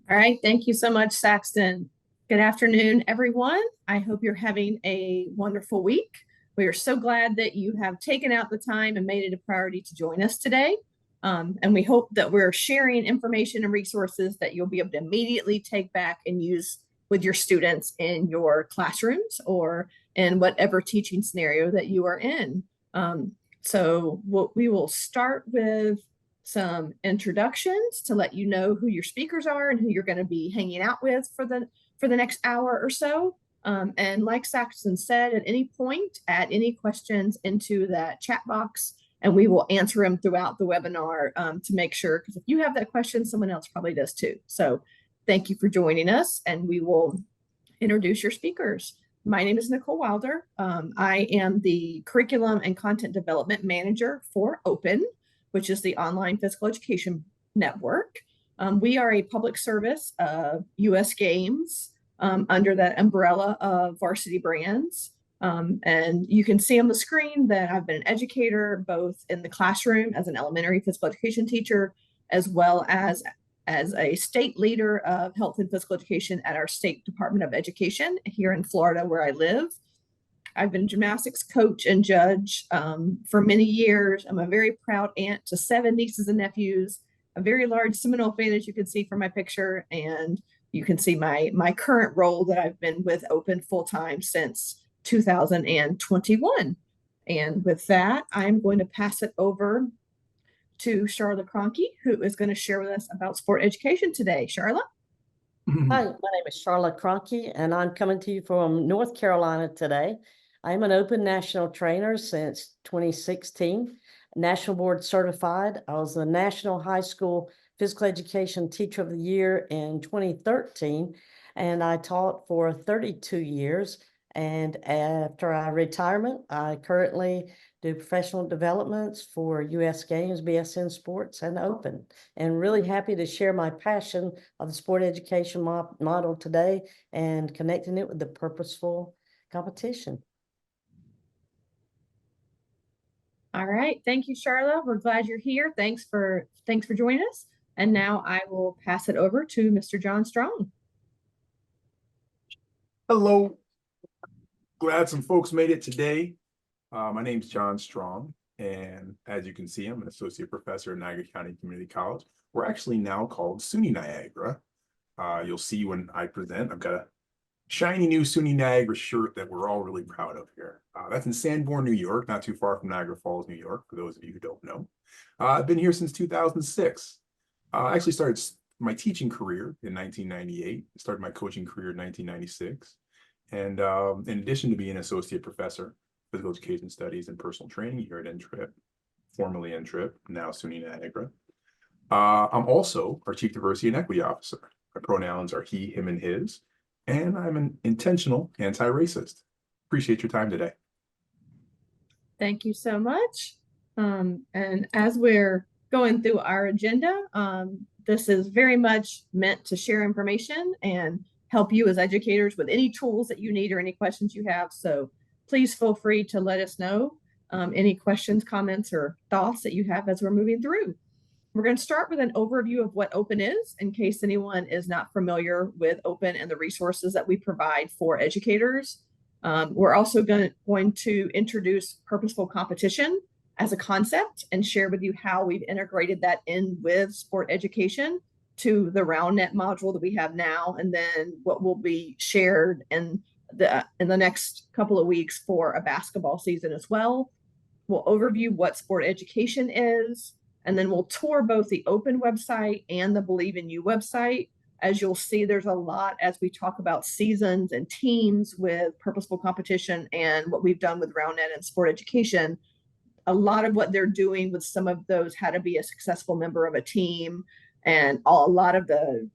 All right, thank you so much, Saxton. Good afternoon, everyone. I hope you're having a wonderful week. We are so glad that you have taken out the time and made it a priority to join us today. And we hope that we're sharing information and resources that you'll be able to immediately take back and use with your students in your classrooms or in whatever teaching scenario that you are in. We will start with some introductions to let you know who your speakers are and who you're going to be hanging out with for the next hour or so. And like Saxton said, at any point, add any questions into that chat box, and we will answer them throughout the webinar to make sure, because if you have that question, someone else probably does too. So thank you for joining us, and we will introduce your speakers. My name is Nicole Wilder. I am the Curriculum and Content Development Manager for Open, which is the online physical education network. We are a public service of U.S. Games under that umbrella of Varsity Brands. And you can see on the screen that I've been an educator both in the classroom as an elementary physical education teacher, as well as a state leader of health and physical education at our state Department of Education here in Florida, where I live. I've been a gymnastics coach and judge for many years. I'm a very proud aunt to 7 nieces and nephews, a very large Seminole fan, as you can see from my picture. And you can see my current role that I've been with Open full-time since 2021. And with that, I'm going to pass it over to Charlotte Cronky, who is going to share with us about sport education today. Charlotte? Hi, my name is Charlotte Cronky, and I'm coming to you from North Carolina today. I'm an Open National Trainer since 2016, National Board Certified. I was the National High School Physical Education Teacher of the Year in 2013, and I taught for 32 years. And after our retirement, I currently do professional developments for U.S. Games, BSN Sports, and Open. And really happy to share my passion of the sport education model today and connecting it with the purposeful competition. All right, thank you, Charlotte. We're glad you're here. Thanks for joining us. And now I will pass it over to Mr. John Strong. Hello. Glad some folks made it today. My name's John Strong, and as you can see, I'm an associate professor at Niagara County Community College. We're actually now called SUNY Niagara. You'll see when I present, I've got a shiny new SUNY Niagara shirt that we're all really proud of here. That's in Sanborn, New York, not too far from Niagara Falls, New York, for those of you who don't know. I've been here since 2006. I actually started my teaching career in 1998, started my coaching career in 1996. And in addition to being an associate professor, physical education studies and personal training here at NTRIP, formerly NTRIP, now SUNY Niagara. I'm also our Chief Diversity and Equity Officer. My pronouns are he, him, and his, and I'm an intentional anti-racist. Appreciate your time today. Thank you so much. And as we're going through our agenda, this is very much meant to share information and help you as educators with any tools that you need or any questions you have. So please feel free to let us know any questions, comments, or thoughts that you have as we're moving through. We're going to start with an overview of what Open is, in case anyone is not familiar with Open and the resources that we provide for educators. We're also going to introduce Purposeful Competition as a concept and share with you how we've integrated that in with sport education to the Roundnet module that we have now, and then what will be shared in the next couple of weeks for a basketball season as well. We'll overview what sport education is, and then we'll tour both the Open website and the Believe in You website. As you'll see, there's a lot as we talk about seasons and teams with Purposeful Competition and what we've done with Roundnet and sport education. A lot of what they're doing with some of those, how to be a successful member of a team, and a lot of the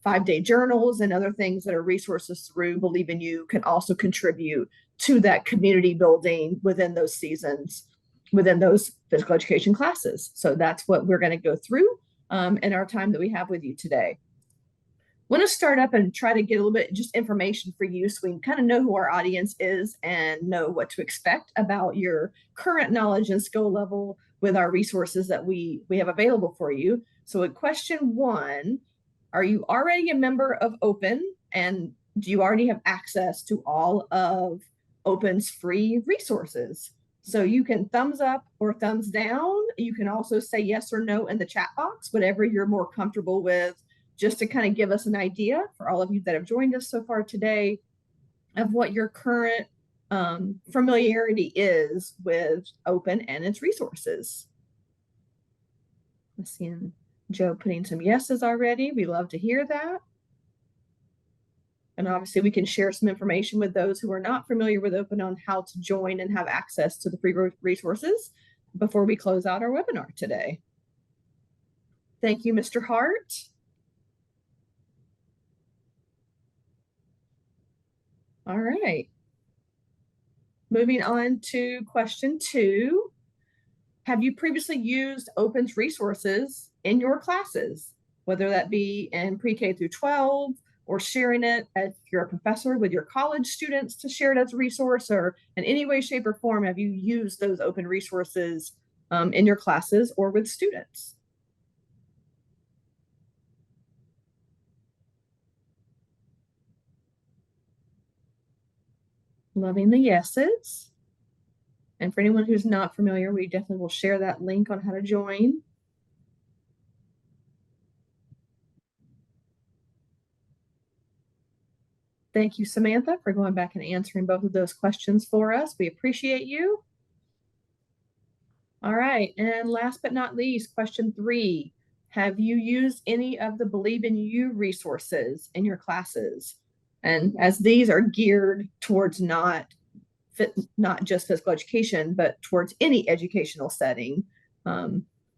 5-day journals and other things that are resources through Believe in You can also contribute to that community building within those seasons, within those physical education classes. So that's what we're going to go through in our time that we have with you today. I want to start up and try to get a little bit just information for you so we can kind of know who our audience is and know what to expect about your current knowledge and skill level with our resources that we have available for you. So at question 1, Are you already a member of Open, and do you already have access to all of Open's free resources? So you can thumbs up or thumbs down. You can also say yes or no in the chat box, whatever you're more comfortable with, just to kind of give us an idea for all of you that have joined us so far today of what your current familiarity is with Open and its resources. Let's see, Joe putting some yeses already. We love to hear that. And obviously we can share some information with those who are not familiar with Open on how to join and have access to the free resources before we close out our webinar today. Thank you, Mr. Hart. All right. Moving on to question 2. Have you previously used Open's resources in your classes, whether that be in pre-K through 12, or sharing it if you're a professor with your college students to share it as a resource, or in any way, shape, or form have you used those Open resources in your classes or with students? Loving the yeses. And for anyone who's not familiar, we definitely will share that link on how to join. Thank you, Samantha, for going back and answering both of those questions for us. We appreciate you. All right, and last but not least, question 3. Have you used any of the Believe in You resources in your classes? And as these are geared towards not just physical education, but towards any educational setting,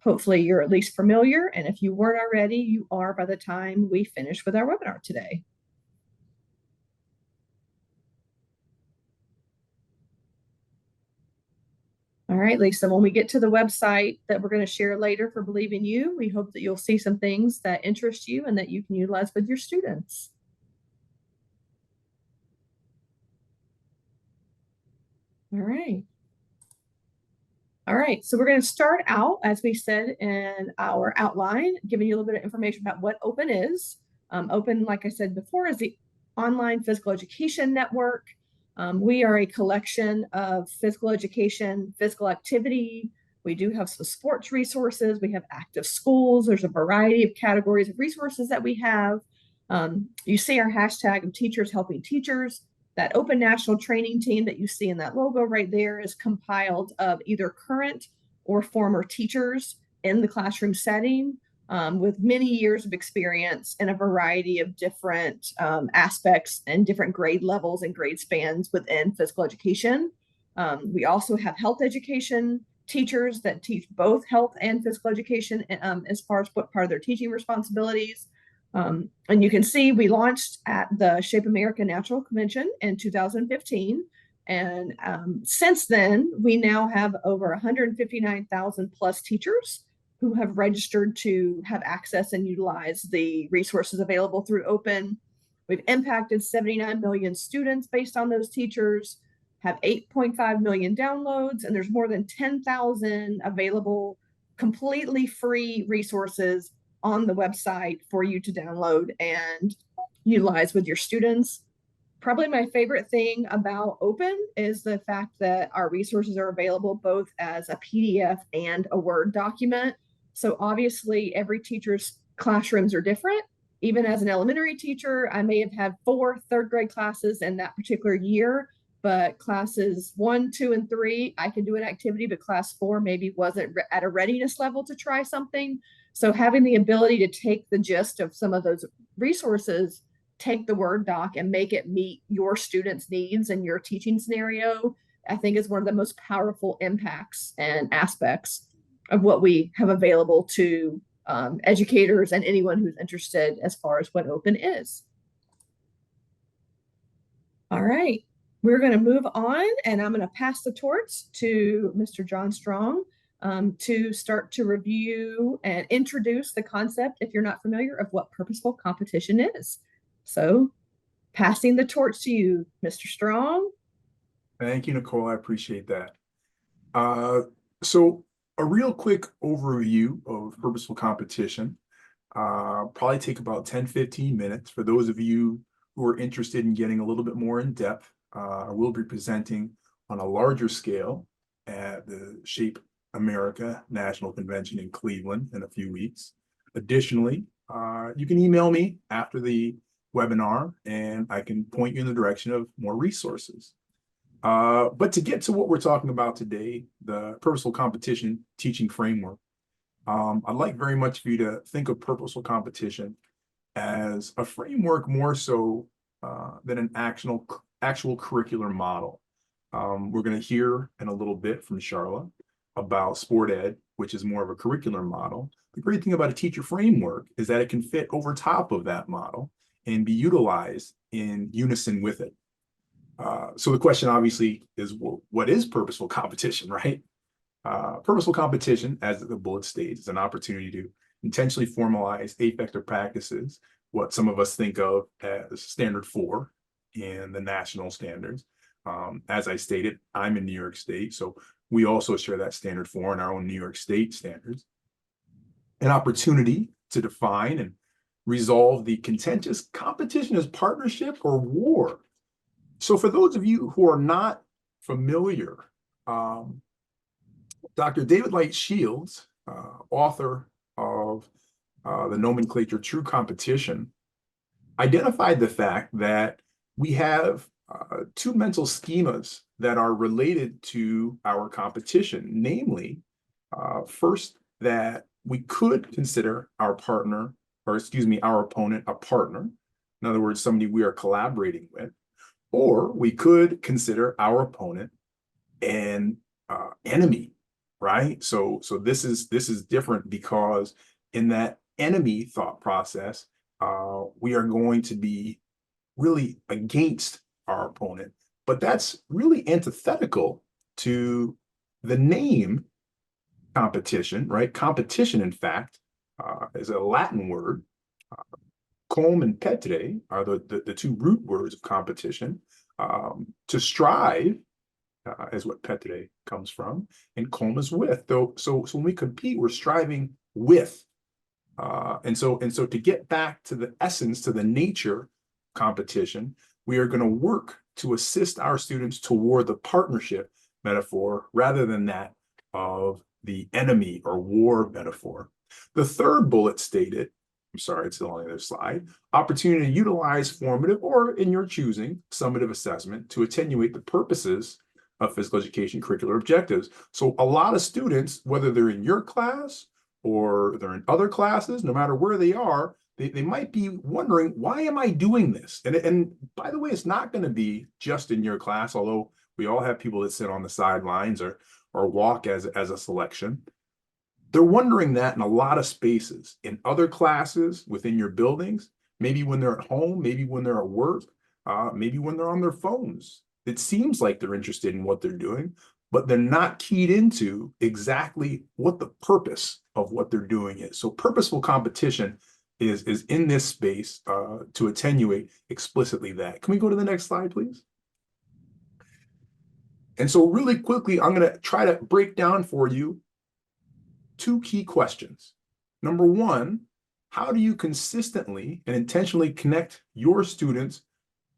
hopefully you're at least familiar. And if you weren't already, you are by the time we finish with our webinar today. All right, Lisa, when we get to the website that we're going to share later for Believe in You, we hope that you'll see some things that interest you and that you can utilize with your students. All right. All right, so we're going to start out, as we said in our outline, giving you a little bit of information about what Open is. Open, like I said before, is the online physical education network. We are a collection of physical education, physical activity. We do have some sports resources. We have active schools. There's a variety of categories of resources that we have. You see our hashtag of teachers helping teachers. That Open National Training Team that you see in that logo right there is compiled of either current or former teachers in the classroom setting, with many years of experience in a variety of different aspects and different grade levels and grade spans within physical education. We also have health education teachers that teach both health and physical education as far as what part of their teaching responsibilities. And you can see we launched at the Shape America National Convention in 2015. And since then, we now have over 159,000 plus teachers who have registered to have access and utilize the resources available through Open. We've impacted 79 million students based on those teachers, have 8.5 million downloads, and there's more than 10,000 available completely free resources on the website for you to download and utilize with your students. Probably my favorite thing about Open is the fact that our resources are available both as a PDF and a Word document. So obviously every teacher's classrooms are different. Even as an elementary teacher, I may have had 4 third grade classes in that particular year, but classes 1, 2, and 3, I could do an activity, but class 4 maybe wasn't at a readiness level to try something. So having the ability to take the gist of some of those resources, take the Word doc and make it meet your students' needs and your teaching scenario, I think is one of the most powerful impacts and aspects of what we have available to educators and anyone who's interested as far as what Open is. All right, we're going to move on, and I'm going to pass the torch to Mr. John Strong to start to review and introduce the concept, if you're not familiar, of what purposeful competition is. So passing the torch to you, Mr. Strong. Thank you, Nicole. I appreciate that. So a real quick overview of purposeful competition. Probably take about 10-15 minutes. For those of you who are interested in getting a little bit more in depth, I will be presenting on a larger scale at the Shape America National Convention in Cleveland in a few weeks. Additionally, you can email me after the webinar and I can point you in the direction of more resources. But to get to what we're talking about today, the Purposeful Competition teaching framework, I'd like very much for you to think of Purposeful Competition as a framework more so than an actual curricular model. We're going to hear in a little bit from Charla about sport ed, which is more of a curricular model. The great thing about a teacher framework is that it can fit over top of that model and be utilized in unison with it. So the question obviously is, well, what is purposeful competition, right? Purposeful competition, as the bullet states, is an opportunity to intentionally formalize effective practices, what some of us think of as standard 4 in the national standards. As I stated, I'm in New York State, so we also share that standard 4 in our own New York State standards. An opportunity to define and resolve the contentious competition as partnership or war. So for those of you who are not familiar, Dr. David Light Shields, author of the nomenclature True Competition, identified the fact that we have two mental schemas that are related to our competition. Namely, first, that we could consider our partner, or excuse me, our opponent a partner. In other words, somebody we are collaborating with. Or we could consider our opponent an enemy, right? So this is different because in that enemy thought process, we are going to be really against our opponent, but that's really antithetical to the name competition, right? Competition, in fact, is a Latin word. Com and petre are the two root words of competition. To strive is what petre comes from, and com is with. So when we compete, we're striving with. And so to get back to the essence, to the nature competition, we are going to work to assist our students toward the partnership metaphor rather than that of the enemy or war metaphor. The third bullet stated, I'm sorry, it's still on the other slide, opportunity to utilize formative or, in your choosing, summative assessment to attenuate the purposes of physical education curricular objectives. So a lot of students, whether they're in your class or they're in other classes, no matter where they are, they might be wondering, why am I doing this? And by the way, it's not going to be just in your class, although we all have people that sit on the sidelines or walk as a selection. They're wondering that in a lot of spaces, in other classes, within your buildings, maybe when they're at home, maybe when they're at work, maybe when they're on their phones. It seems like they're interested in what they're doing, but they're not keyed into exactly what the purpose of what they're doing is. So purposeful competition is in this space to attenuate explicitly that. Can we go to the next slide, please? And so really quickly, I'm going to try to break down for you two key questions. Number one, how do you consistently and intentionally connect your students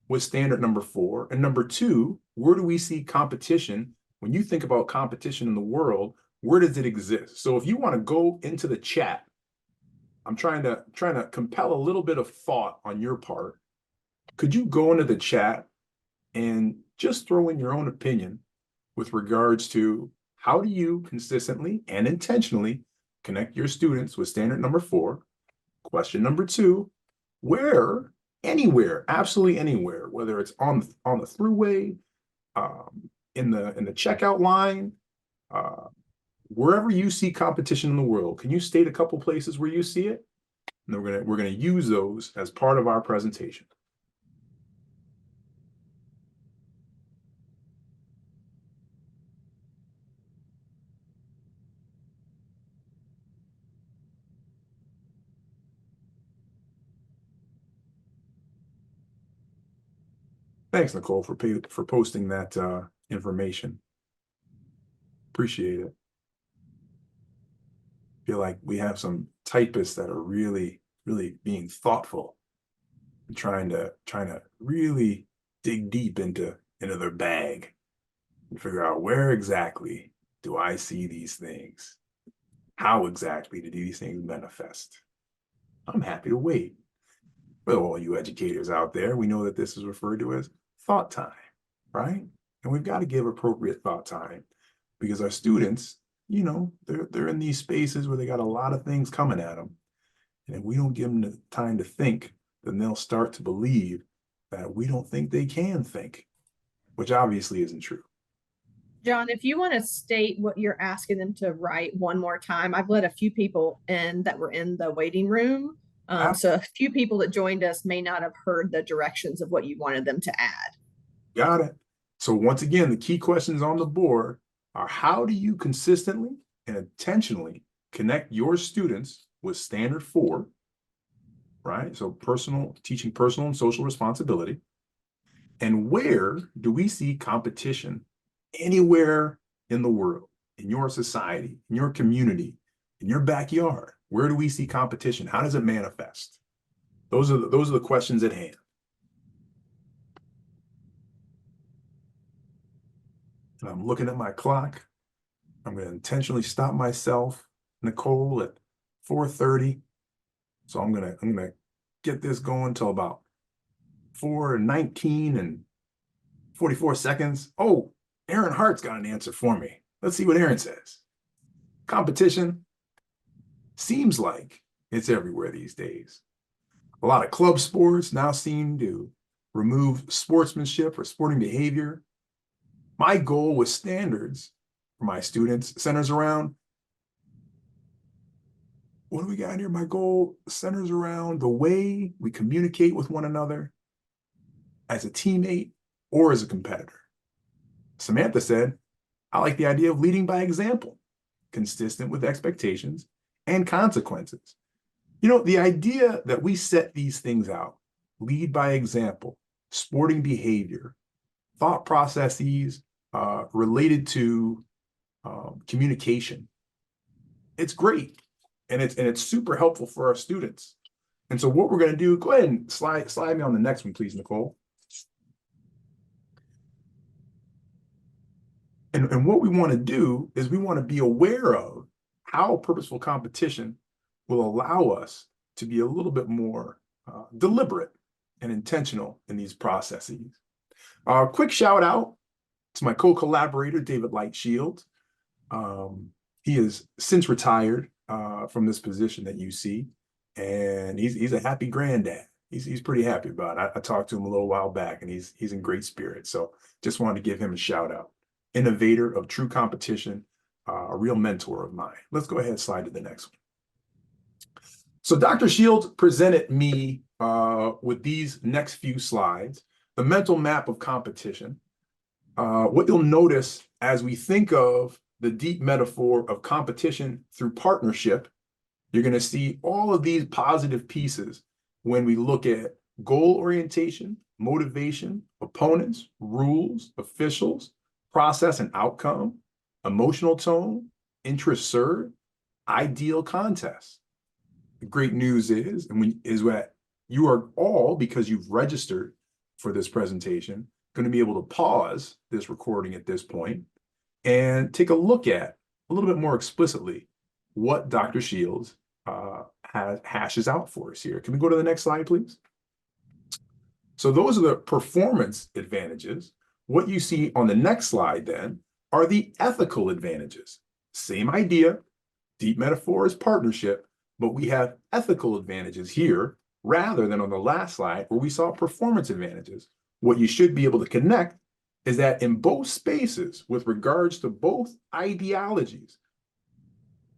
with standard number 4? And number two, where do we see competition? When you think about competition in the world, where does it exist? So if you want to go into the chat, I'm trying to compel a little bit of thought on your part. Could you go into the chat and just throw in your own opinion with regards to how do you consistently and intentionally connect your students with standard number 4? Question number 2, where, anywhere, absolutely anywhere, whether it's on the throughway, in the checkout line, wherever you see competition in the world, can you state a couple places where you see it? And we're gonna use those as part of our presentation. Thanks, Nicole, for posting that information. Appreciate it. Feel like we have some typists that are really really being thoughtful and trying to really dig deep into their bag and figure out, where exactly do I see these things? How exactly do these things manifest? I'm happy to wait. For all you educators out there, we know that this is referred to as thought time, right? And we've got to give appropriate thought time, because our students, they're in these spaces where they got a lot of things coming at them. And if we don't give them the time to think, then they'll start to believe that we don't think they can think, which obviously isn't true. John, if you want to state what you're asking them to write one more time, I've let a few people in that were in the waiting room. So a few people that joined us may not have heard the directions of what you wanted them to add. Got it. So once again, the key questions on the board are, how do you consistently and intentionally connect your students with standard 4, right? So teaching personal and social responsibility. And where do we see competition anywhere in the world, in your society, in your community, in your backyard? Where do we see competition? How does it manifest? Those are the questions at hand. And I'm looking at my clock. I'm going to intentionally stop myself, Nicole, at 4:30. So I'm gonna get this going till about 4:19 and 44 seconds. Oh, Aaron Hart's got an answer for me. Let's see what Aaron says. Competition seems like it's everywhere these days. A lot of club sports now seem to remove sportsmanship or sporting behavior. My goal with standards for my students centers around, what do we got here? My goal centers around the way we communicate with one another as a teammate or as a competitor. Samantha said, I like the idea of leading by example, consistent with expectations and consequences. The idea that we set these things out, lead by example, sporting behavior, thought processes related to communication, it's great. And it's super helpful for our students. And so what we're going to do, go ahead and slide me on the next one, please, Nicole. And what we want to do is we want to be aware of how purposeful competition will allow us to be a little bit more deliberate and intentional in these processes. Quick shout out to my co-collaborator, David Lightshield. He has since retired from this position that you see, and he's a happy granddad. He's pretty happy about it. I talked to him a little while back, and he's in great spirits. So just wanted to give him a shout out. Innovator of true competition, a real mentor of mine. Let's go ahead and slide to the next one. So Dr. Shields presented me with these next few slides, the mental map of competition. What you'll notice as we think of the deep metaphor of competition through partnership, you're going to see all of these positive pieces when we look at goal orientation, motivation, opponents, rules, officials, process and outcome, emotional tone, interest served, ideal contest. The great news is that you are all, because you've registered for this presentation, going to be able to pause this recording at this point and take a look at a little bit more explicitly what Dr. Shields hashes out for us here. Can we go to the next slide, please? So those are the performance advantages. What you see on the next slide then are the ethical advantages. Same idea, deep metaphor is partnership, but we have ethical advantages here rather than on the last slide where we saw performance advantages. What you should be able to connect is that in both spaces, with regards to both ideologies,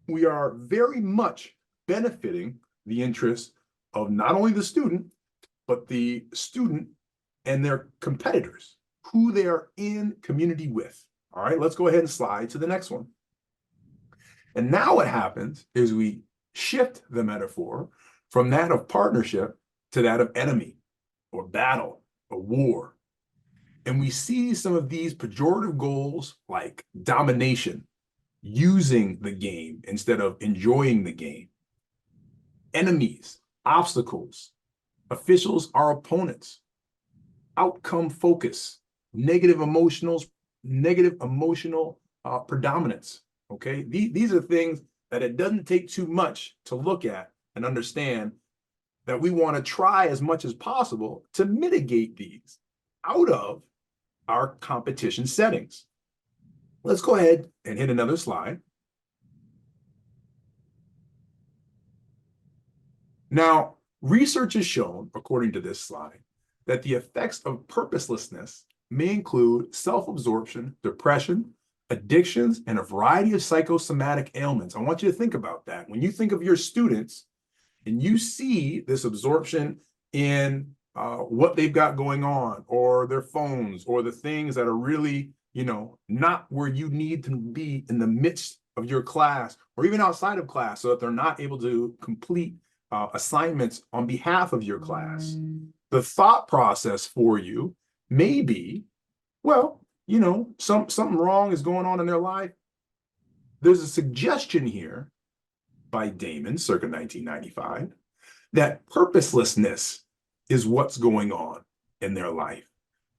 we are very much benefiting the interests of not only the student, but the student and their competitors, who they are in community with. All right, let's go ahead and slide to the next one. And now what happens is we shift the metaphor from that of partnership to that of enemy or battle or war. And we see some of these pejorative goals like domination, using the game instead of enjoying the game, enemies, obstacles. Officials are opponents. Outcome focus, negative emotional predominance. Okay, these are things that it doesn't take too much to look at and understand that we want to try as much as possible to mitigate these out of our competition settings. Let's go ahead and hit another slide. Now, research has shown, according to this slide, that the effects of purposelessness may include self-absorption, depression, addictions, and a variety of psychosomatic ailments. I want you to think about that. When you think of your students and you see this absorption in what they've got going on, or their phones, or the things that are really, not where you need to be in the midst of your class, or even outside of class, so that they're not able to complete assignments on behalf of your class. The thought process for you may be, well, something wrong is going on in their life. There's a suggestion here by Damon, circa 1995, that purposelessness is what's going on in their life.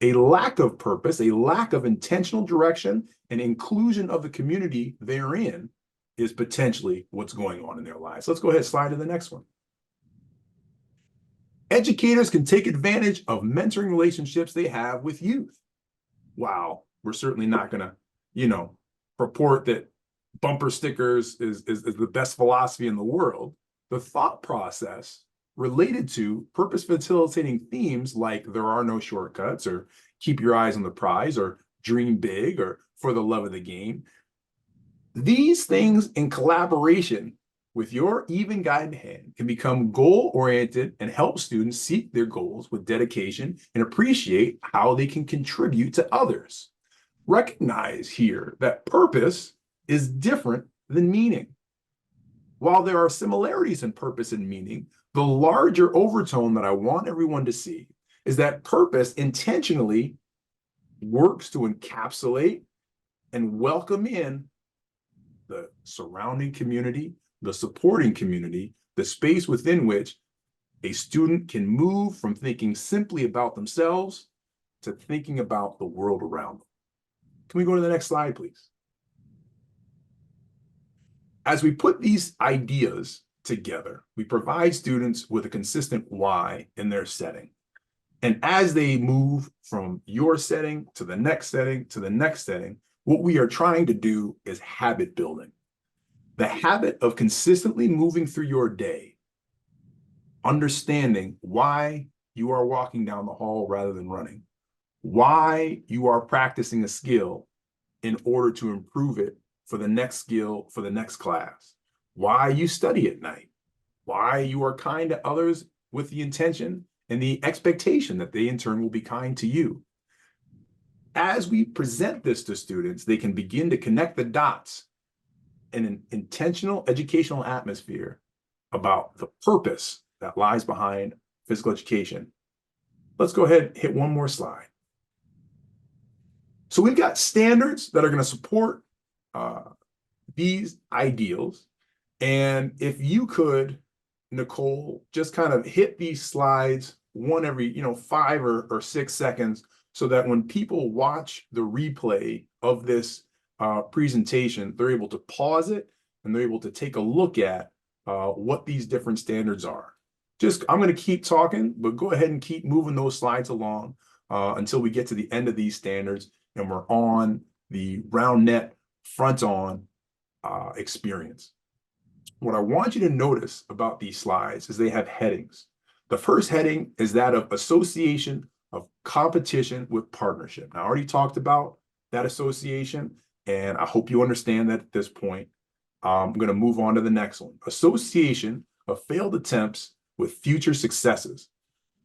A lack of purpose, a lack of intentional direction and inclusion of the community they're in is potentially what's going on in their lives. Let's go ahead and slide to the next one. Educators can take advantage of mentoring relationships they have with youth. Wow, we're certainly not going to, purport that bumper stickers is the best philosophy in the world. The thought process related to purpose facilitating themes like there are no shortcuts, or keep your eyes on the prize, or dream big, or for the love of the game. These things in collaboration with your even guided hand can become goal-oriented and help students seek their goals with dedication and appreciate how they can contribute to others. Recognize here that purpose is different than meaning. While there are similarities in purpose and meaning, the larger overtone that I want everyone to see is that purpose intentionally works to encapsulate and welcome in the surrounding community, the supporting community, the space within which a student can move from thinking simply about themselves to thinking about the world around them. Can we go to the next slide, please? As we put these ideas together, we provide students with a consistent why in their setting. And as they move from your setting to the next setting to the next setting, what we are trying to do is habit building. The habit of consistently moving through your day, understanding why you are walking down the hall rather than running, why you are practicing a skill in order to improve it for the next skill, for the next class, why you study at night, why you are kind to others with the intention and the expectation that they in turn will be kind to you. As we present this to students, they can begin to connect the dots in an intentional educational atmosphere about the purpose that lies behind physical education. Let's go ahead and hit one more slide. So we've got standards that are going to support these ideals. And if you could, Nicole, just kind of hit these slides one every 5 or 6 seconds, so that when people watch the replay of this presentation, they're able to pause it and they're able to take a look at what these different standards are. I'm going to keep talking, but go ahead and keep moving those slides along until we get to the end of these standards and we're on the Roundnet front-on experience. What I want you to notice about these slides is they have headings. The first heading is that of association of competition with partnership. Now, I already talked about that association, and I hope you understand that at this point. I'm going to move on to the next one. Association of failed attempts with future successes.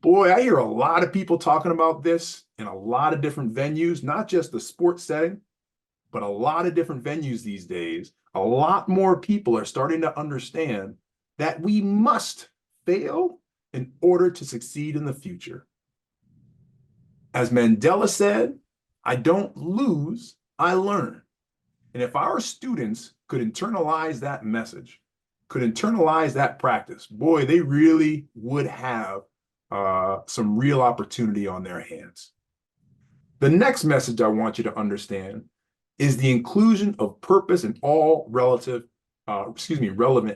Boy, I hear a lot of people talking about this in a lot of different venues, not just the sports setting, but a lot of different venues these days. A lot more people are starting to understand that we must fail in order to succeed in the future. As Mandela said, I don't lose, I learn. And if our students could internalize that message, could internalize that practice, boy, they really would have some real opportunity on their hands. The next message I want you to understand is the inclusion of purpose in all relevant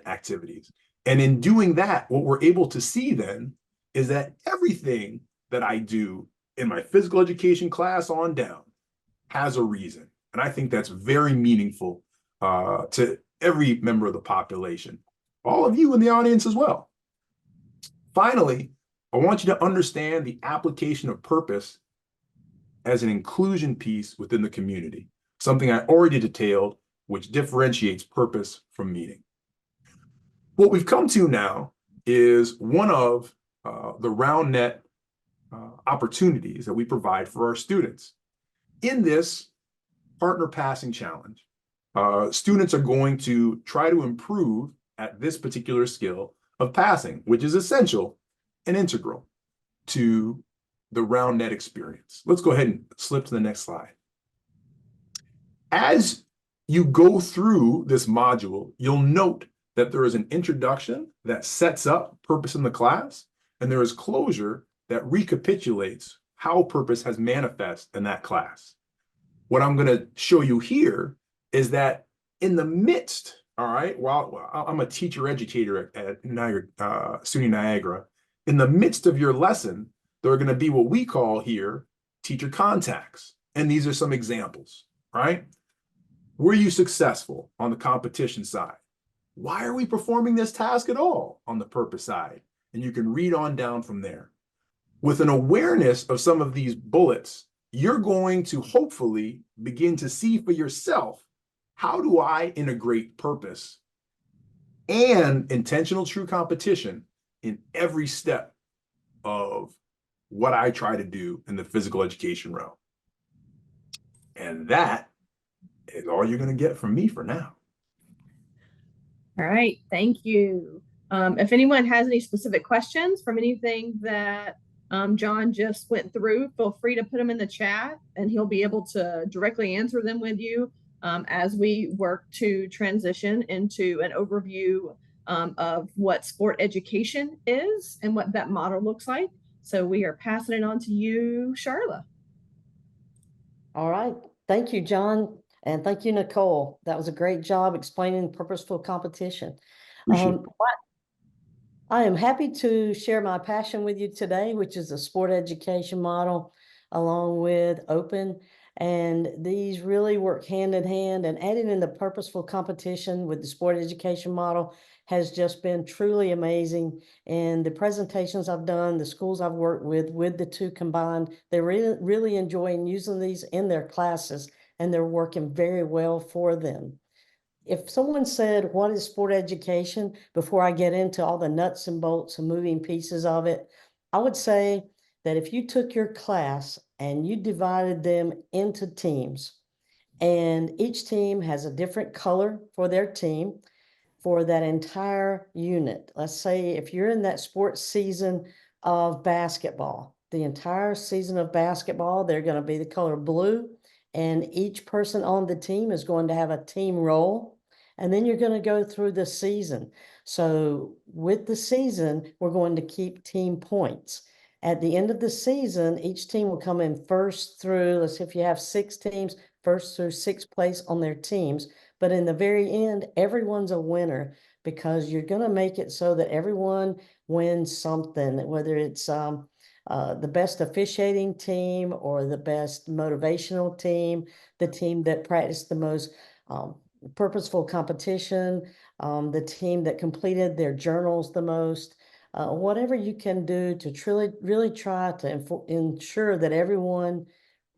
activities. And in doing that, what we're able to see then is that everything that I do in my physical education class on down has a reason. And I think that's very meaningful to every member of the population, all of you in the audience as well. Finally, I want you to understand the application of purpose as an inclusion piece within the community, something I already detailed, which differentiates purpose from meaning. What we've come to now is one of the Roundnet opportunities that we provide for our students. In this partner passing challenge, students are going to try to improve at this particular skill of passing, which is essential and integral to the Roundnet experience. Let's go ahead and slip to the next slide. As you go through this module, you'll note that there is an introduction that sets up purpose in the class, and there is closure that recapitulates how purpose has manifest in that class. What I'm going to show you here is that in the midst, all right, while I'm a teacher educator at SUNY Niagara, in the midst of your lesson, there are going to be what we call here teacher contacts. And these are some examples, right? Were you successful on the competition side? Why are we performing this task at all on the purpose side? And you can read on down from there. With an awareness of some of these bullets, you're going to hopefully begin to see for yourself, how do I integrate purpose and intentional true competition in every step of what I try to do in the physical education realm? And that is all you're going to get from me for now. All right, thank you. If anyone has any specific questions from anything that John just went through, feel free to put them in the chat and he'll be able to directly answer them with you as we work to transition into an overview of what sport education is and what that model looks like. So we are passing it on to you, Charla. All right. Thank you, John. And thank you, Nicole. That was a great job explaining purposeful competition. I am happy to share my passion with you today, which is the sport education model, along with open. And these really work hand in hand, and adding in the purposeful competition with the sport education model has just been truly amazing. And the presentations I've done, the schools I've worked with the two combined, they're really enjoying using these in their classes, and they're working very well for them. If someone said, what is sport education, before I get into all the nuts and bolts and moving pieces of it, I would say that if you took your class and you divided them into teams, and each team has a different color for their team for that entire unit. Let's say if you're in that sports season of basketball, the entire season of basketball, they're going to be the color blue, and each person on the team is going to have a team role. And then you're going to go through the season. So with the season, we're going to keep team points. At the end of the season, each team will come in first through, let's say if you have 6 teams, first through 6th place on their teams. But in the very end, everyone's a winner, because you're going to make it so that everyone wins something, whether it's the best officiating team or the best motivational team, the team that practiced the most purposeful competition, the team that completed their journals the most, whatever you can do to really try to ensure that everyone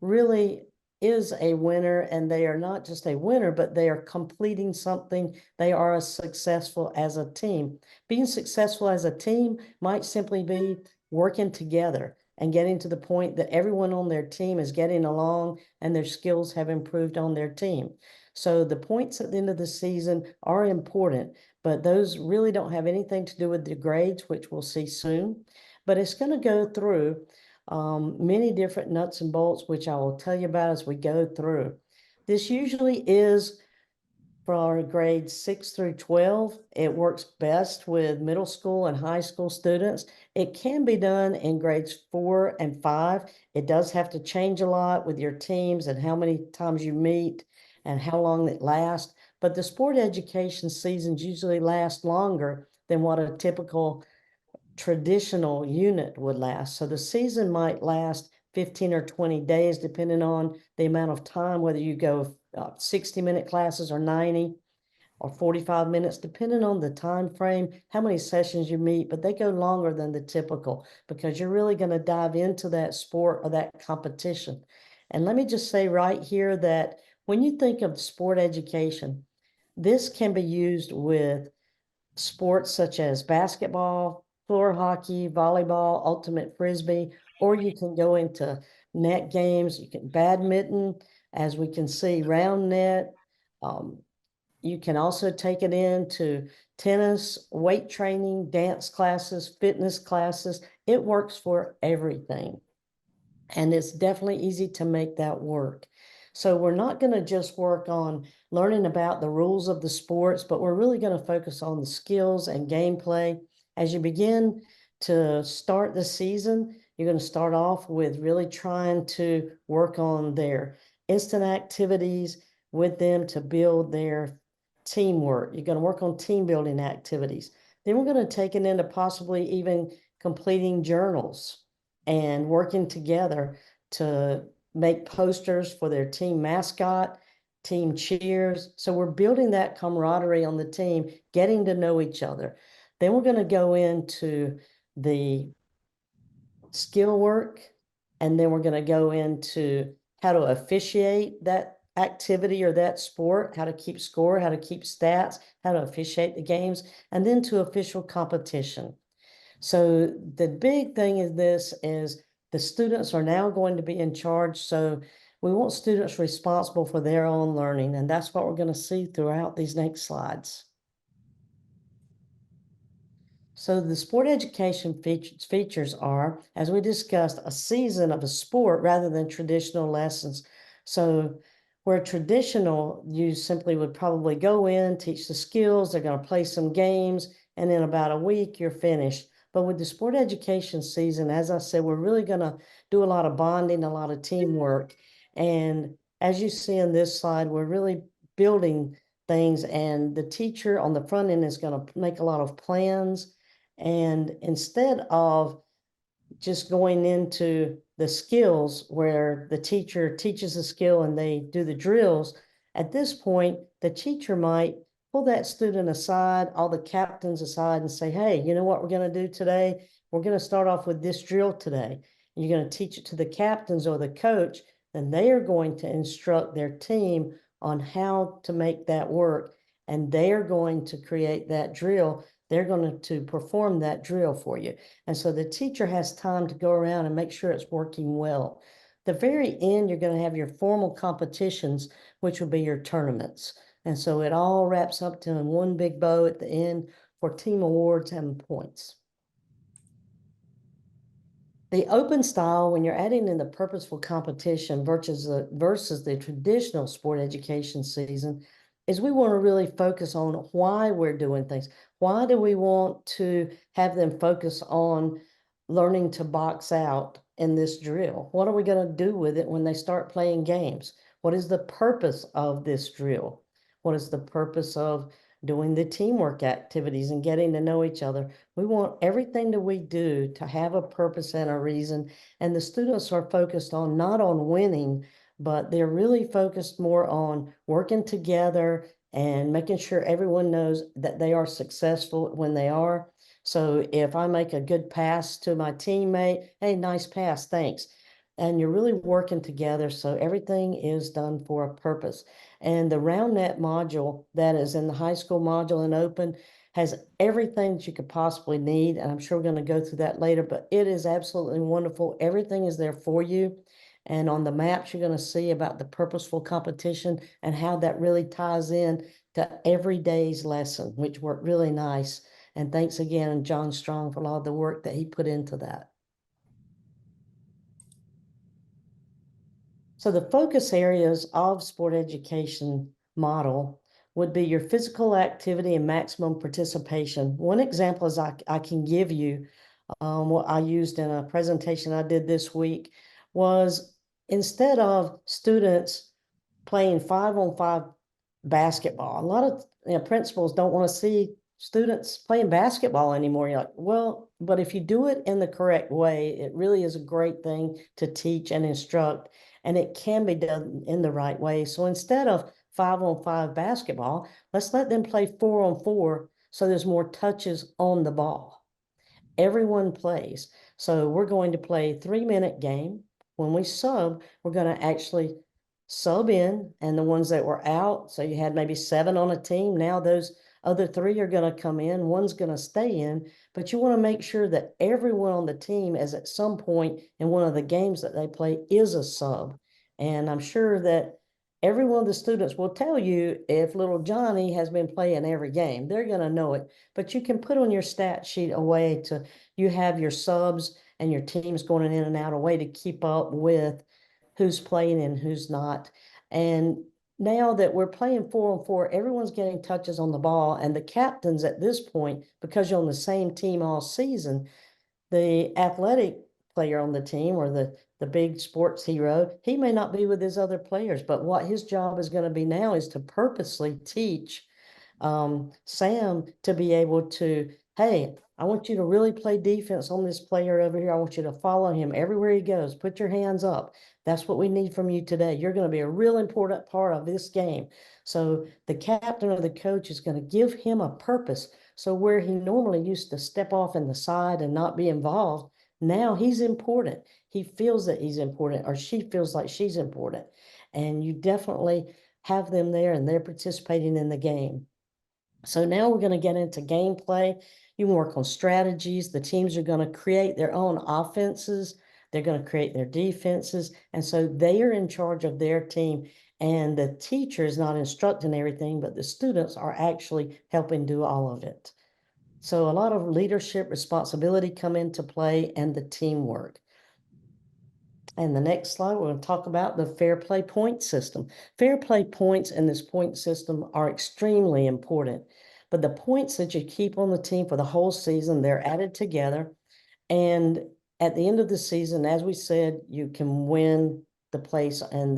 really is a winner, and they are not just a winner, but they are completing something. They are successful as a team. Being successful as a team might simply be working together and getting to the point that everyone on their team is getting along and their skills have improved on their team. So the points at the end of the season are important, but those really don't have anything to do with the grades, which we'll see soon. But it's going to go through many different nuts and bolts, which I will tell you about as we go through. This usually is for our grades 6 through 12. It works best with middle school and high school students. It can be done in grades 4 and 5. It does have to change a lot with your teams and how many times you meet and how long it lasts. But the sport education seasons usually last longer than what a typical traditional unit would last. So the season might last 15 or 20 days, depending on the amount of time, whether you go 60-minute classes or 90 or 45 minutes, depending on the time frame, how many sessions you meet, but they go longer than the typical because you're really going to dive into that sport or that competition. And let me just say right here that when you think of sport education, this can be used with sports such as basketball, floor hockey, volleyball, ultimate frisbee, or you can go into net games. You can badminton, as we can see, round net. You can also take it into tennis, weight training, dance classes, fitness classes. It works for everything. And it's definitely easy to make that work. So we're not going to just work on learning about the rules of the sports, but we're really going to focus on the skills and gameplay. As you begin to start the season, you're going to start off with really trying to work on their instant activities with them to build their teamwork. You're going to work on team building activities. Then we're going to take it into possibly even completing journals and working together to make posters for their team mascot, team cheers. So we're building that camaraderie on the team, getting to know each other. Then we're going to go into the skill work, and then we're going to go into how to officiate that activity or that sport, how to keep score, how to keep stats, how to officiate the games, and then to official competition. So the big thing is the students are now going to be in charge. So we want students responsible for their own learning. And that's what we're going to see throughout these next slides. So the sport education features are, as we discussed, a season of a sport rather than traditional lessons. So where traditional, you simply would probably go in, teach the skills, they're going to play some games, and in about a week, you're finished. But with the sport education season, as I said, we're really going to do a lot of bonding, a lot of teamwork. And as you see in this slide, we're really building things, and the teacher on the front end is going to make a lot of plans. And instead of just going into the skills where the teacher teaches a skill and they do the drills, at this point, the teacher might pull that student aside, all the captains aside, and say, hey, you know what we're going to do today? We're going to start off with this drill today. And you're going to teach it to the captains or the coach, and they are going to instruct their team on how to make that work. And they are going to create that drill. They're going to perform that drill for you. And so the teacher has time to go around and make sure it's working well. The very end, you're going to have your formal competitions, which will be your tournaments. And so it all wraps up to in one big bow at the end for team awards and points. The open style, when you're adding in the purposeful competition versus the traditional sport education season, is we want to really focus on why we're doing things. Why do we want to have them focus on learning to box out in this drill? What are we going to do with it when they start playing games? What is the purpose of this drill? What is the purpose of doing the teamwork activities and getting to know each other? We want everything that we do to have a purpose and a reason. And the students are focused on not on winning, but they're really focused more on working together and making sure everyone knows that they are successful when they are. So if I make a good pass to my teammate, hey, nice pass, thanks. And you're really working together, so everything is done for a purpose. And the Roundnet module that is in the high school module and open has everything that you could possibly need. And I'm sure we're going to go through that later, but it is absolutely wonderful. Everything is there for you. And on the maps, you're going to see about the purposeful competition and how that really ties in to every day's lesson, which worked really nice. And thanks again, John Strong, for a lot of the work that he put into that. So the focus areas of sport education model would be your physical activity and maximum participation. One example is I can give you, what I used in a presentation I did this week was, instead of students playing 5-on-5 basketball, a lot of principals don't want to see students playing basketball anymore. You're like, well, but if you do it in the correct way, it really is a great thing to teach and instruct, and it can be done in the right way. So instead of 5-on-5 basketball, let's let them play 4-on-4 so there's more touches on the ball. Everyone plays. So we're going to play a 3-minute game. When we sub, we're going to actually sub in, and the ones that were out, so you had maybe 7 on a team, now those other 3 are going to come in, one's going to stay in, but you want to make sure that everyone on the team is at some point in one of the games that they play is a sub. And I'm sure that every one of the students will tell you if little Johnny has been playing every game. They're going to know it, but you can put on your stat sheet a way to, you have your subs and your teams going in and out, a way to keep up with who's playing and who's not. And now that we're playing 4-on-4, everyone's getting touches on the ball, and the captains at this point, because you're on the same team all season, the athletic player on the team, or the big sports hero, he may not be with his other players, but what his job is going to be now is to purposely teach Sam to be able to, hey, I want you to really play defense on this player over here. I want you to follow him everywhere he goes. Put your hands up. That's what we need from you today. You're going to be a real important part of this game. So the captain or the coach is going to give him a purpose. So where he normally used to step off in the side and not be involved, now he's important. He feels that he's important, or she feels like she's important. And you definitely have them there, and they're participating in the game. So now we're going to get into gameplay. You can work on strategies. The teams are going to create their own offenses. They're going to create their defenses. And so they are in charge of their team. And the teacher is not instructing everything, but the students are actually helping do all of it. So a lot of leadership responsibility come into play, and the teamwork. And the next slide, we're going to talk about the fair play point system. Fair play points in this point system are extremely important, but the points that you keep on the team for the whole season, they're added together. And at the end of the season, as we said, you can win the place and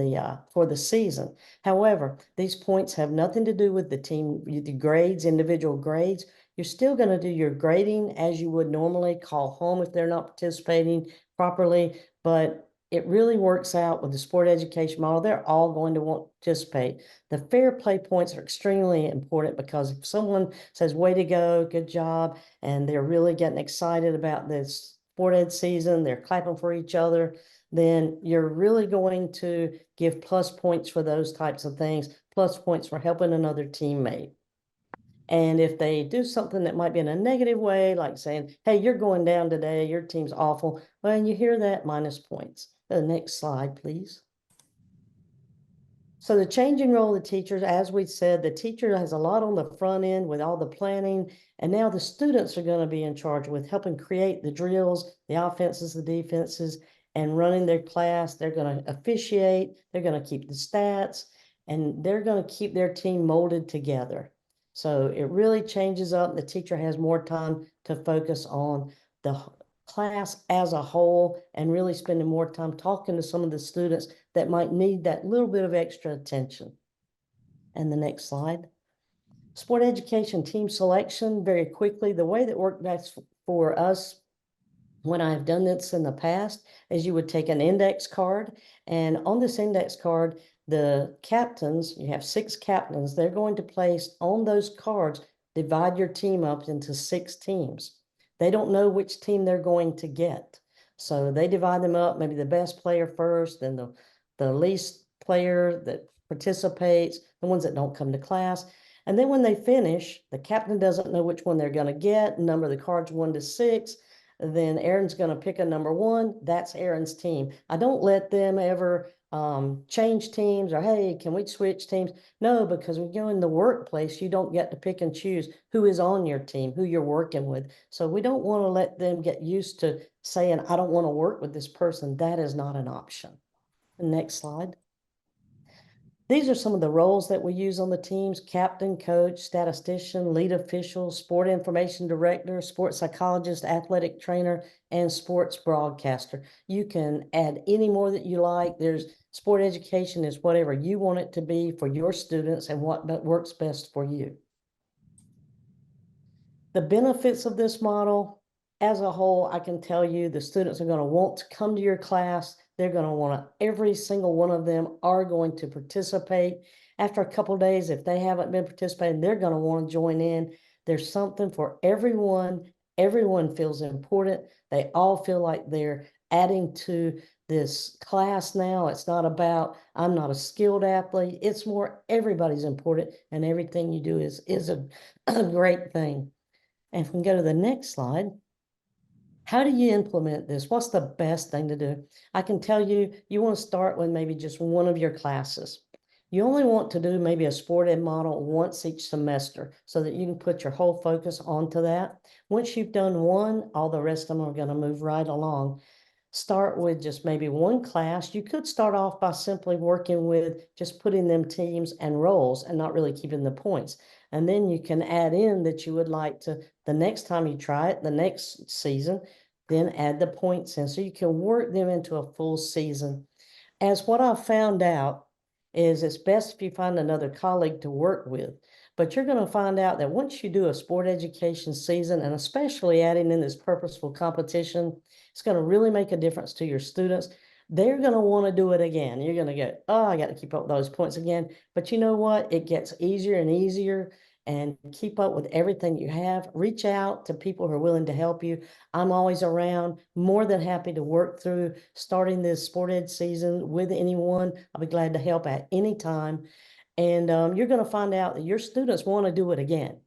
for the season. However, these points have nothing to do with the team, the grades, individual grades. You're still going to do your grading as you would normally, call home if they're not participating properly, but it really works out with the sport education model. They're all going to want to participate. The fair play points are extremely important, because if someone says, way to go, good job, and they're really getting excited about this sport ed season, they're clapping for each other, then you're really going to give plus points for those types of things, plus points for helping another teammate. And if they do something that might be in a negative way, like saying, hey, you're going down today, your team's awful, well, and you hear that, minus points. The next slide, please. So the changing role of the teachers, as we said, the teacher has a lot on the front end with all the planning, and now the students are going to be in charge with helping create the drills, the offenses, the defenses, and running their class. They're going to officiate, they're going to keep the stats, and they're going to keep their team molded together. So it really changes up. The teacher has more time to focus on the class as a whole, and really spending more time talking to some of the students that might need that little bit of extra attention. And the next slide. Sport education team selection, very quickly. The way that worked best for us when I've done this in the past is you would take an index card, and on this index card, the captains, you have 6 captains, they're going to place on those cards, divide your team up into 6 teams. They don't know which team they're going to get. So they divide them up, maybe the best player first, then the least player that participates, the ones that don't come to class. And then when they finish, the captain doesn't know which one they're going to get, number the cards 1 to 6. Then Aaron's going to pick a number 1. That's Aaron's team. I don't let them ever change teams, or, hey, can we switch teams? No, because when you go in the workplace, you don't get to pick and choose who is on your team, who you're working with. So we don't want to let them get used to saying, I don't want to work with this person. That is not an option. The next slide. These are some of the roles that we use on the teams: captain, coach, statistician, lead official, sport information director, sports psychologist, athletic trainer, and sports broadcaster. You can add any more that you like. There's sport education is whatever you want it to be for your students and what works best for you. The benefits of this model as a whole, I can tell you the students are going to want to come to your class. They're going to want to, every single one of them are going to participate. After a couple of days, if they haven't been participating, they're going to want to join in. There's something for everyone. Everyone feels important. They all feel like they're adding to this class now. It's not about, I'm not a skilled athlete. It's more everybody's important, and everything you do is a great thing. And if we can go to the next slide, how do you implement this? What's the best thing to do? I can tell you, you want to start with maybe just one of your classes. You only want to do maybe a sport ed model once each semester so that you can put your whole focus onto that. Once you've done one, all the rest of them are going to move right along. Start with just maybe one class. You could start off by simply working with just putting them teams and roles and not really keeping the points. And then you can add in that you would like to, the next time you try it, the next season, then add the points in. So you can work them into a full season. As what I've found out is it's best if you find another colleague to work with. But you're going to find out that once you do a sport education season, and especially adding in this purposeful competition, it's going to really make a difference to your students. They're going to want to do it again. You're going to go, oh, I got to keep up with those points again. But you know what? It gets easier and easier, and keep up with everything you have. Reach out to people who are willing to help you. I'm always around, more than happy to work through starting this sport ed season with anyone. I'll be glad to help at any time. And you're going to find out that your students want to do it again.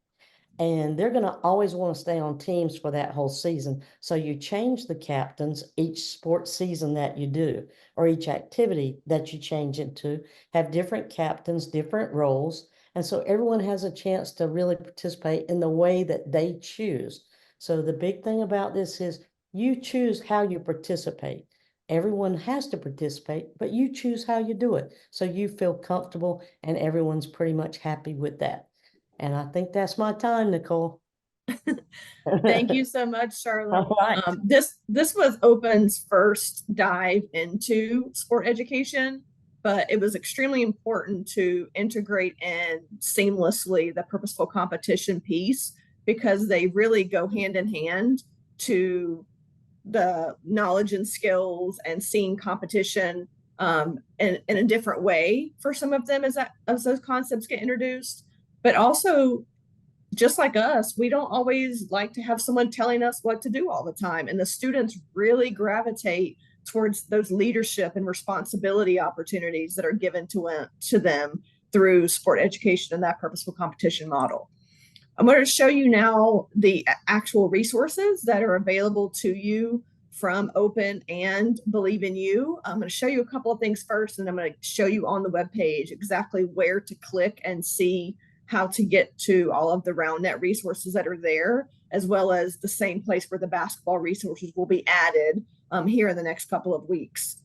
And they're going to always want to stay on teams for that whole season. So you change the captains each sports season that you do, or each activity that you change into, have different captains, different roles. And so everyone has a chance to really participate in the way that they choose. So the big thing about this is you choose how you participate. Everyone has to participate, but you choose how you do it. So you feel comfortable, and everyone's pretty much happy with that. And I think that's my time, Nicole. Thank you so much, Charlotte. All right. This was Open's first dive into sport education, but it was extremely important to integrate in seamlessly the purposeful competition piece, because they really go hand in hand to the knowledge and skills and seeing competition in a different way for some of them as those concepts get introduced. But also, just like us, we don't always like to have someone telling us what to do all the time. And the students really gravitate towards those leadership and responsibility opportunities that are given to them through sport education and that purposeful competition model. I'm going to show you now the actual resources that are available to you from Open and Believe in You. I'm going to show you a couple of things first, and I'm going to show you on the webpage exactly where to click and see how to get to all of the Roundnet resources that are there, as well as the same place where the basketball resources will be added here in the next couple of weeks.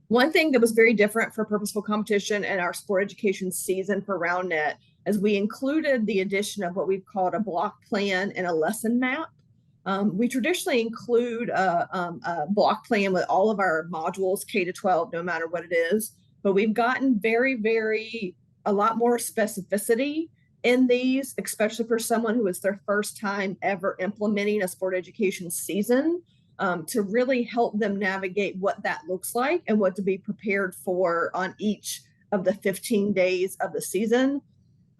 One thing that was very different for Purposeful Competition and our sport education season for Roundnet is we included the addition of what we've called a block plan and a lesson map. We traditionally include a block plan with all of our modules, K to 12, no matter what it is, but we've gotten a lot more specificity in these, especially for someone who is their first time ever implementing a sport education season, to really help them navigate what that looks like and what to be prepared for on each of the 15 days of the season.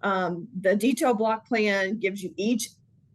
The detailed block plan gives you each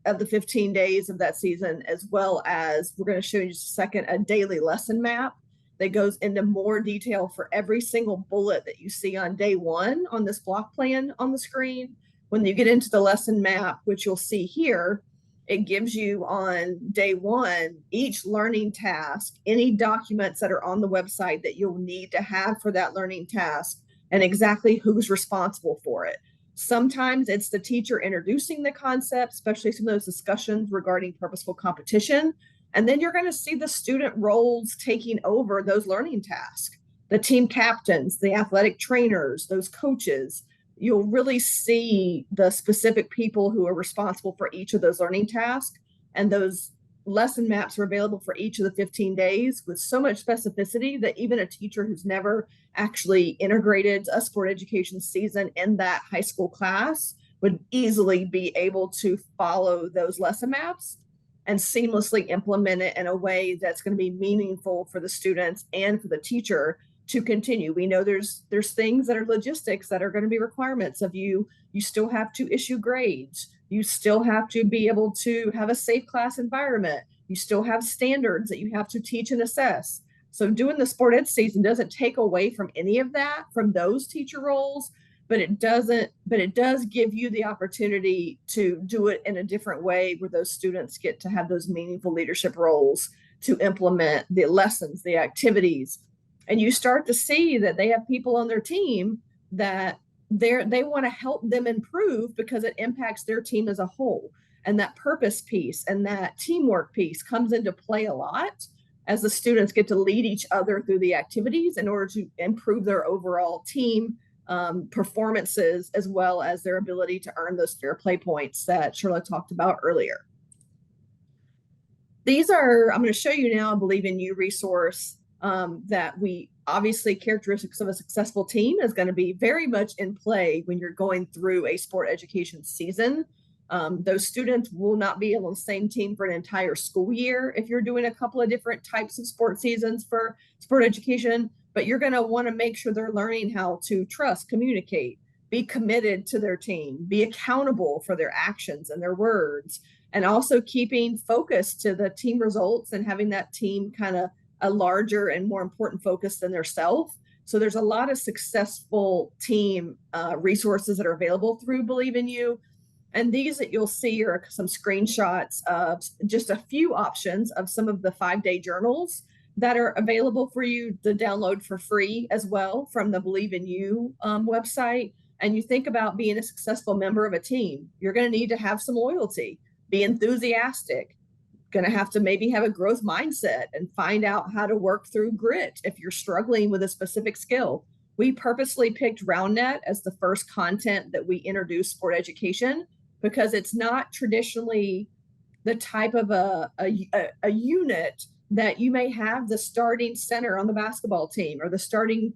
of the 15 days of that season, as well as, we're going to show you in just a second, a daily lesson map that goes into more detail for every single bullet that you see on day one on this block plan on the screen. When you get into the lesson map, which you'll see here, it gives you on day one each learning task, any documents that are on the website that you'll need to have for that learning task, and exactly who's responsible for it. Sometimes it's the teacher introducing the concept, especially some of those discussions regarding purposeful competition. And then you're going to see the student roles taking over those learning tasks. the team captains, the athletic trainers, those coaches. You'll really see the specific people who are responsible for each of those learning tasks, and those lesson maps are available for each of the 15 days with so much specificity that even a teacher who's never actually integrated a sport education season in that high school class would easily be able to follow those lesson maps and seamlessly implement it in a way that's going to be meaningful for the students and for the teacher to continue. We know there's things that are logistics that are going to be requirements of you. You still have to issue grades. You still have to be able to have a safe class environment. You still have standards that you have to teach and assess. So doing the sport ed season doesn't take away from any of that from those teacher roles, but it does give you the opportunity to do it in a different way where those students get to have those meaningful leadership roles to implement the lessons, the activities. And you start to see that they have people on their team that they want to help them improve because it impacts their team as a whole. And that purpose piece and that teamwork piece comes into play a lot as the students get to lead each other through the activities in order to improve their overall team performances, as well as their ability to earn those fair play points that Charlotte talked about earlier. These are, I'm going to show you now, a Believe in You resource that we obviously characteristics of a successful team is going to be very much in play when you're going through a sport education season. Those students will not be on the same team for an entire school year if you're doing a couple of different types of sport seasons for sport education, but you're going to want to make sure they're learning how to trust, communicate, be committed to their team, be accountable for their actions and their words, and also keeping focus to the team results and having that team kind of a larger and more important focus than their self. So there's a lot of successful team resources that are available through Believe in You. And these that you'll see are some screenshots of just a few options of some of the 5-day journals that are available for you to download for free as well from the Believe in You website. And you think about being a successful member of a team, you're going to need to have some loyalty, be enthusiastic, going to have to maybe have a growth mindset and find out how to work through grit if you're struggling with a specific skill. We purposely picked Roundnet as the first content that we introduced sport education because it's not traditionally the type of a unit that you may have the starting center on the basketball team or the starting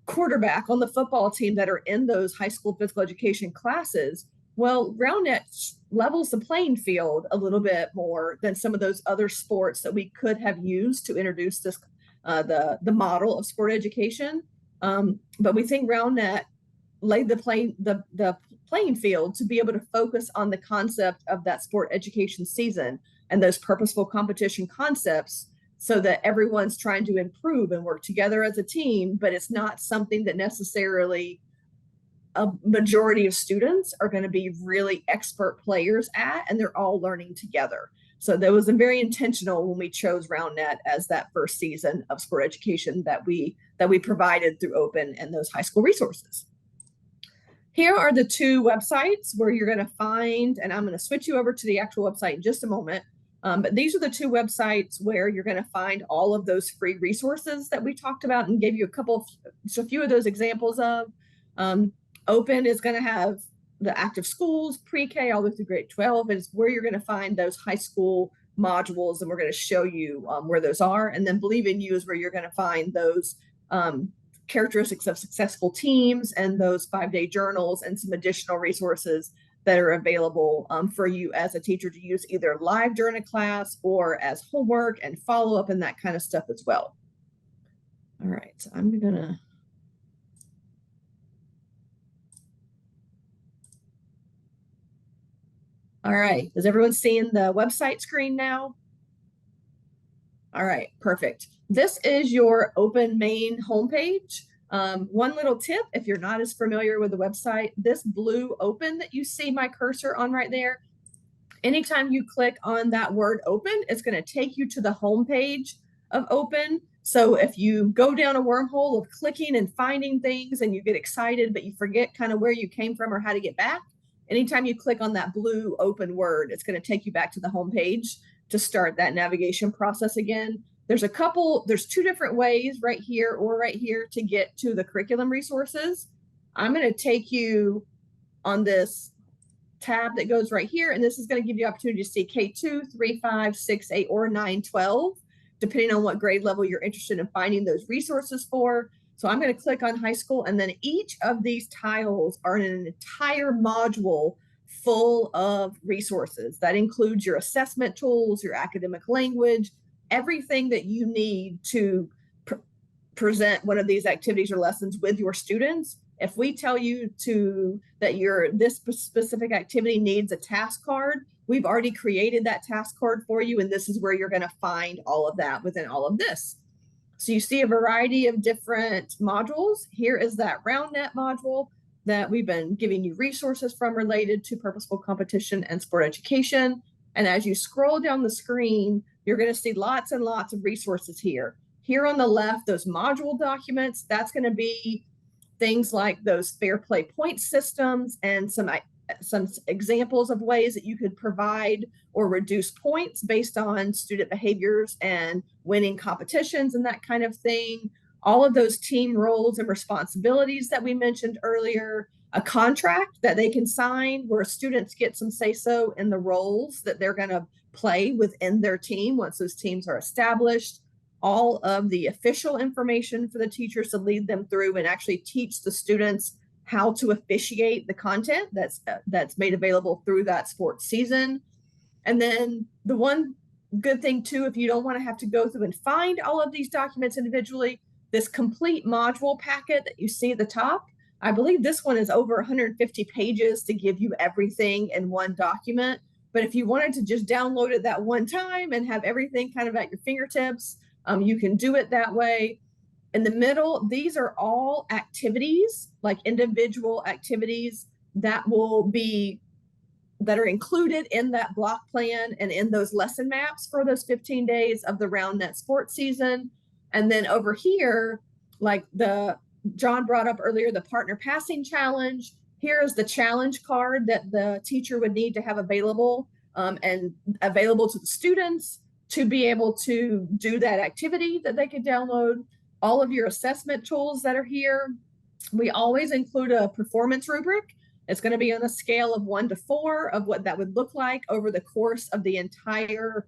quarterback on the football team that are in those high school physical education classes. Well, Roundnet levels the playing field a little bit more than some of those other sports that we could have used to introduce this the model of sport education. But we think Roundnet laid the playing field to be able to focus on the concept of that sport education season and those purposeful competition concepts so that everyone's trying to improve and work together as a team, but it's not something that necessarily a majority of students are going to be really expert players at, and they're all learning together. So that was very intentional when we chose Roundnet as that first season of sport education that we provided through Open and those high school resources. Here are the two websites where you're going to find, and I'm going to switch you over to the actual website in just a moment. But these are the two websites where you're going to find all of those free resources that we talked about and gave you a few of those examples of. Open is going to have the active schools, pre-K all the way through grade 12 is where you're going to find those high school modules, and we're going to show you where those are. And then Believe in You is where you're going to find those characteristics of successful teams and those 5-day journals and some additional resources that are available for you as a teacher to use either live during a class or as homework and follow-up and that kind of stuff as well. All right, so I'm gonna all right, is everyone seeing the website screen now? All right, perfect. This is your Open main homepage. One little tip, if you're not as familiar with the website, this blue Open that you see my cursor on right there, anytime you click on that word Open, it's going to take you to the homepage of Open. So if you go down a wormhole of clicking and finding things and you get excited, but you forget kind of where you came from or how to get back, anytime you click on that blue Open word, it's going to take you back to the homepage to start that navigation process again. there's two different ways right here or right here to get to the curriculum resources. I'm going to take you on this tab that goes right here, and this is going to give you opportunity to see K2, 3, 5, 6, 8, or 9, 12, depending on what grade level you're interested in finding those resources for. So I'm going to click on high school, and then each of these tiles are in an entire module full of resources. That includes your assessment tools, your academic language, everything that you need to present one of these activities or lessons with your students. If we tell you that this specific activity needs a task card, we've already created that task card for you, and this is where you're going to find all of that within all of this. So you see a variety of different modules. Here is that Roundnet module that we've been giving you resources from related to purposeful competition and sport education. And as you scroll down the screen, you're going to see lots and lots of resources here. Here on the left, those module documents, that's going to be things like those fair play point systems and some examples of ways that you could provide or reduce points based on student behaviors and winning competitions and that kind of thing. All of those team roles and responsibilities that we mentioned earlier, a contract that they can sign where students get some say-so in the roles that they're going to play within their team once those teams are established. All of the official information for the teachers to lead them through and actually teach the students how to officiate the content that's made available through that sports season. And then the one good thing too, if you don't want to have to go through and find all of these documents individually, this complete module packet that you see at the top, I believe this one is over 150 pages to give you everything in one document. But if you wanted to just download it that one time and have everything kind of at your fingertips, you can do it that way. In the middle, these are all activities, like individual activities that are included in that block plan and in those lesson maps for those 15 days of the Roundnet sports season. And then over here, like John brought up earlier, the partner passing challenge. Here is the challenge card that the teacher would need to have available and available to the students to be able to do that activity that they could download. All of your assessment tools that are here. We always include a performance rubric. It's going to be on a scale of 1 to 4 of what that would look like over the course of the entire,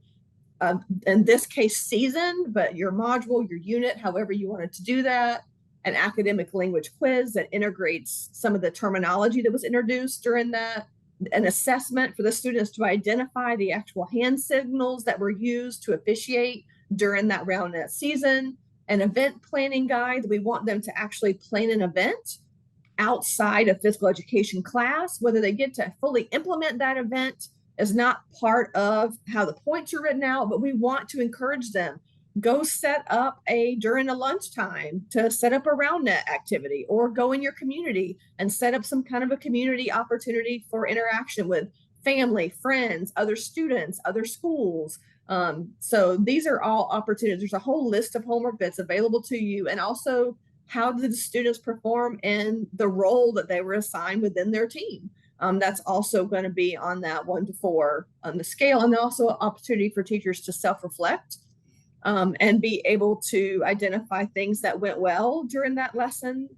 in this case, season, but your module, your unit, however you wanted to do that. An academic language quiz that integrates some of the terminology that was introduced during that. An assessment for the students to identify the actual hand signals that were used to officiate during that Roundnet season. An event planning guide. We want them to actually plan an event outside of physical education class. Whether they get to fully implement that event is not part of how the points are written out, but we want to encourage them. Go set up during a lunchtime to set up a Roundnet activity, or go in your community and set up some kind of a community opportunity for interaction with family, friends, other students, other schools. So these are all opportunities. There's a whole list of homework that's available to you, and also how did the students perform in the role that they were assigned within their team. That's also going to be on that 1 to 4 on the scale, and also an opportunity for teachers to self-reflect and be able to identify things that went well during that lesson,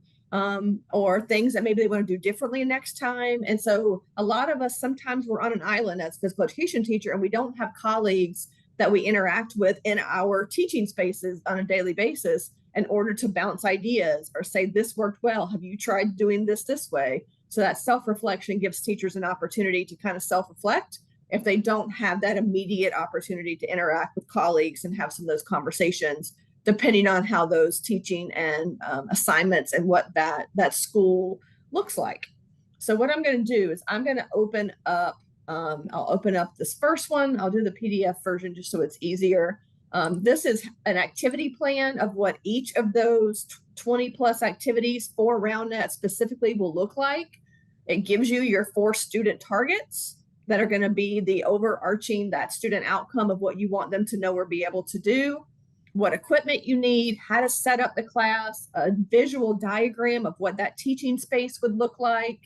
or things that maybe they want to do differently next time. And so a lot of us, sometimes we're on an island as a physical education teacher, and we don't have colleagues that we interact with in our teaching spaces on a daily basis in order to bounce ideas or say, this worked well. Have you tried doing this way? So that self-reflection gives teachers an opportunity to kind of self-reflect if they don't have that immediate opportunity to interact with colleagues and have some of those conversations, depending on how those teaching and assignments and what that school looks like. So what I'm going to do is I'm going to open up, I'll open up this first one. I'll do the PDF version just so it's easier. This is an activity plan of what each of those 20 plus activities for Roundnet specifically will look like. It gives you your 4 student targets that are going to be the overarching, that student outcome of what you want them to know or be able to do, what equipment you need, how to set up the class, a visual diagram of what that teaching space would look like.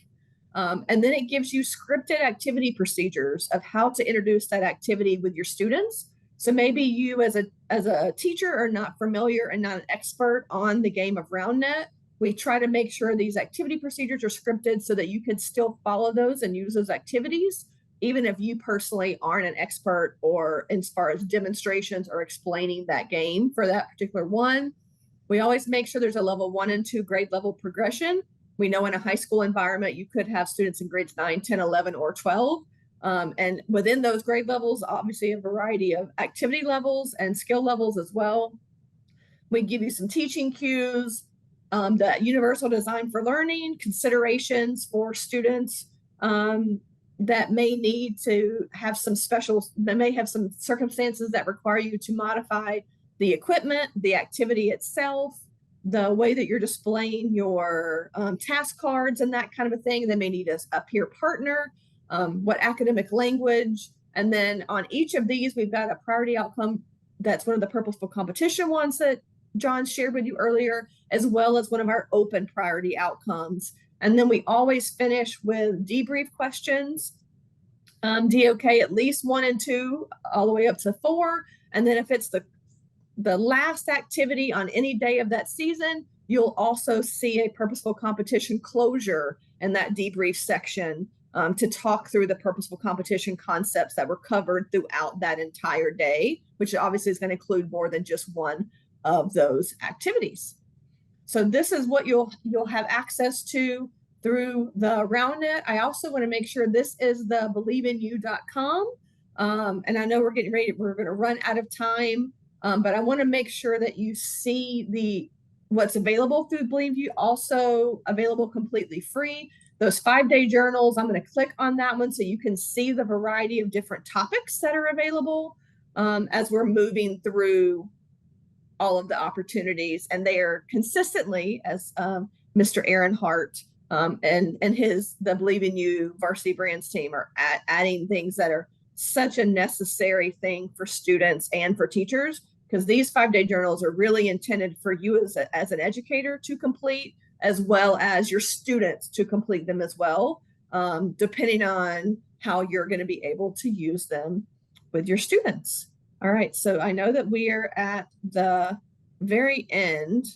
And then it gives you scripted activity procedures of how to introduce that activity with your students. So maybe you as a teacher are not familiar and not an expert on the game of Roundnet. We try to make sure these activity procedures are scripted so that you can still follow those and use those activities, even if you personally aren't an expert or as far as demonstrations or explaining that game for that particular one. We always make sure there's a level 1 and 2 grade level progression. We know in a high school environment, you could have students in grades 9, 10, 11, or 12. And within those grade levels, obviously a variety of activity levels and skill levels as well. We give you some teaching cues, the universal design for learning, considerations for students that may need to have some that may have some circumstances that require you to modify the equipment, the activity itself, the way that you're displaying your task cards and that kind of a thing. They may need a peer partner, what academic language. And then on each of these, we've got a priority outcome. That's one of the Purposeful Competition ones that John shared with you earlier, as well as one of our open priority outcomes. And then we always finish with debrief questions, DOK at least 1 and 2, all the way up to 4. And then if it's the last activity on any day of that season, you'll also see a Purposeful Competition closure in that debrief section to talk through the Purposeful Competition concepts that were covered throughout that entire day, which obviously is going to include more than just one of those activities. So this is what you'll have access to through the Roundnet. I also want to make sure this is the believeinu.com. And I know we're getting ready, we're going to run out of time, but I want to make sure that you see what's available through Believe You, also available completely free. Those 5-day journals, I'm going to click on that one so you can see the variety of different topics that are available as we're moving through all of the opportunities. And they are consistently, as Mr. Aaron Hart and the Believe in You Varsity Brands team are adding things that are such a necessary thing for students and for teachers, because these 5-day journals are really intended for you as an educator to complete, as well as your students to complete them as well, depending on how you're going to be able to use them with your students. All right, so I know that we are at the very end